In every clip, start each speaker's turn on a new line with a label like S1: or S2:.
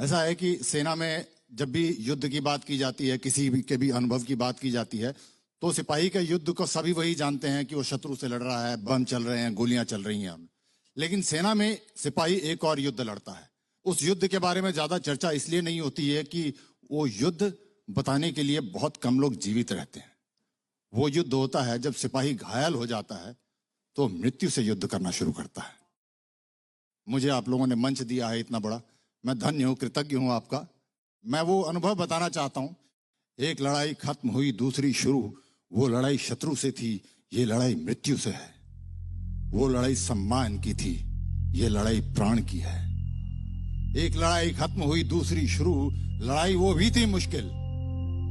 S1: ऐसा है कि सेना में जब भी युद्ध की बात की जाती है, किसी भी के भी अनुभव की बात की जाती है, तो सिपाही के युद्ध को सभी वही जानते हैं कि वो शत्रु से लड़ रहा है, बम चल रहे हैं, गोलियां चल रही हैं। लेकिन सेना में सिपाही एक और युद्ध लड़ता है। उस युद्ध के बारे में ज्यादा चर्चा इसलिए नहीं होती है कि वो युद्ध बताने के लिए बहुत कम लोग जीवित रहते हैं। वो युद्ध होता है जब सिपाही घायल हो जाता है तो मृत्यु से युद्ध करना शुरू करता है। मुझे आप लोगों ने मंच दिया है इतना बड़ा, मैं धन्य हूं, कृतज्ञ हूं आपका। मैं वो अनुभव बताना चाहता हूं। एक लड़ाई खत्म हुई, दूसरी शुरू। वो लड़ाई शत्रु से थी, ये लड़ाई मृत्यु से है। वो लड़ाई सम्मान की थी, ये लड़ाई प्राण की है। एक लड़ाई खत्म हुई, दूसरी शुरू। लड़ाई वो भी थी मुश्किल,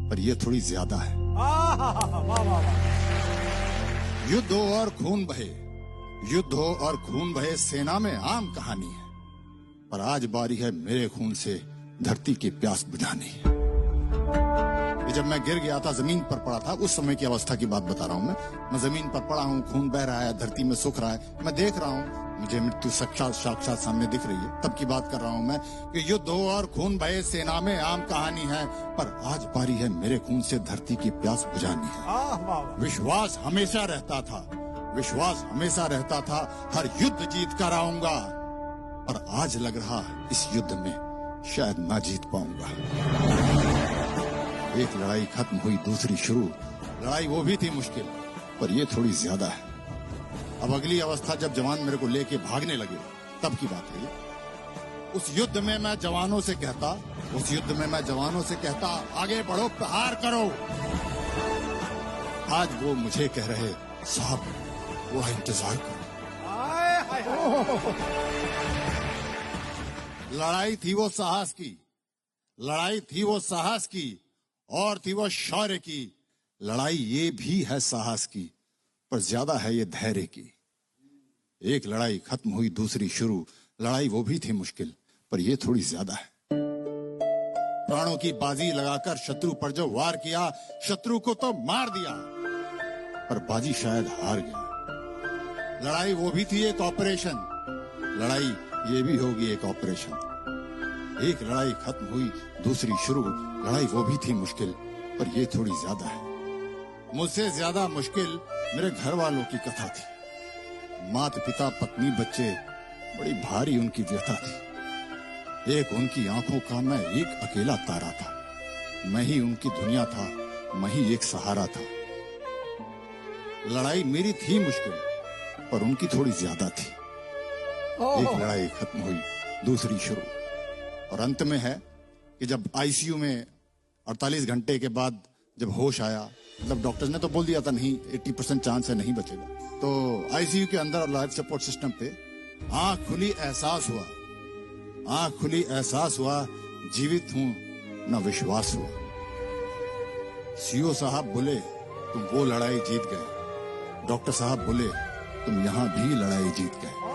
S1: पर ये थोड़ी ज्यादा है। युद्ध हो और खून बहे, युद्ध हो और खून बहे, सेना में आम कहानी है। पर आज बारी है मेरे खून से धरती की प्यास बुझानी। जब मैं गिर गया था, जमीन पर पड़ा था, उस समय की अवस्था की बात बता रहा हूं मैं जमीन पर पड़ा हूं, खून बह रहा है, धरती में सूख रहा है, मैं देख रहा हूं, मुझे मृत्यु साक्षात सामने दिख रही है। तब की बात कर रहा हूं मैं कि युद्ध हो और खून बहे, सेना में आम कहानी है, पर आज बारी है मेरे खून से धरती की प्यास बुझानी है। विश्वास हमेशा रहता था, विश्वास हमेशा रहता था, हर युद्ध जीत कर आऊंगा, पर आज लग रहा इस युद्ध में शायद ना जीत पाऊंगा। एक लड़ाई खत्म हुई, दूसरी शुरू। लड़ाई वो भी थी मुश्किल, पर ये थोड़ी ज्यादा है। अब अगली अवस्था जब जवान मेरे को लेके भागने लगे, तब की बात है। उस युद्ध में मैं जवानों से कहता, उस युद्ध में मैं जवानों से कहता, आगे बढ़ो, प्रहार करो। आज वो मुझे कह रहे, साहब वो इंतजार करो। लड़ाई थी वो साहस की, लड़ाई थी वो साहस की, और थी वो शौर्य की। लड़ाई ये भी है साहस की, पर ज्यादा है ये धैर्य की। एक लड़ाई खत्म हुई, दूसरी शुरू। लड़ाई वो भी थी मुश्किल, पर ये थोड़ी ज्यादा है। प्राणों की बाजी लगाकर शत्रु पर जो वार किया, शत्रु को तो मार दिया, पर बाजी शायद हार गया। लड़ाई वो भी थी एक ऑपरेशन, लड़ाई ये भी होगी एक ऑपरेशन। एक लड़ाई खत्म हुई, दूसरी शुरू। लड़ाई वो भी थी मुश्किल, पर ये थोड़ी ज्यादा है। मुझसे ज्यादा मुश्किल मेरे घर वालों की कथा थी। माता पिता, पत्नी, बच्चे, बड़ी भारी उनकी व्यथा थी। एक उनकी आंखों का मैं एक अकेला तारा था। मैं ही उनकी दुनिया था, मैं ही एक सहारा था। लड़ाई मेरी थी मुश्किल, पर उनकी थोड़ी ज्यादा थी। एक लड़ाई खत्म हुई, दूसरी शुरू। और अंत में है कि जब आईसीयू में 48 घंटे के बाद जब होश आया, मतलब डॉक्टर्स ने तो बोल दिया था नहीं, 80% चांस है नहीं बचेगा, तो आईसीयू के अंदर लाइफ सपोर्ट सिस्टम पे आंख खुली, एहसास हुआ, आंख खुली, एहसास हुआ, जीवित हूं, न विश्वास हुआ। सीओ साहब बोले, तुम वो लड़ाई जीत गए। डॉक्टर साहब बोले, तुम यहां भी लड़ाई जीत गए।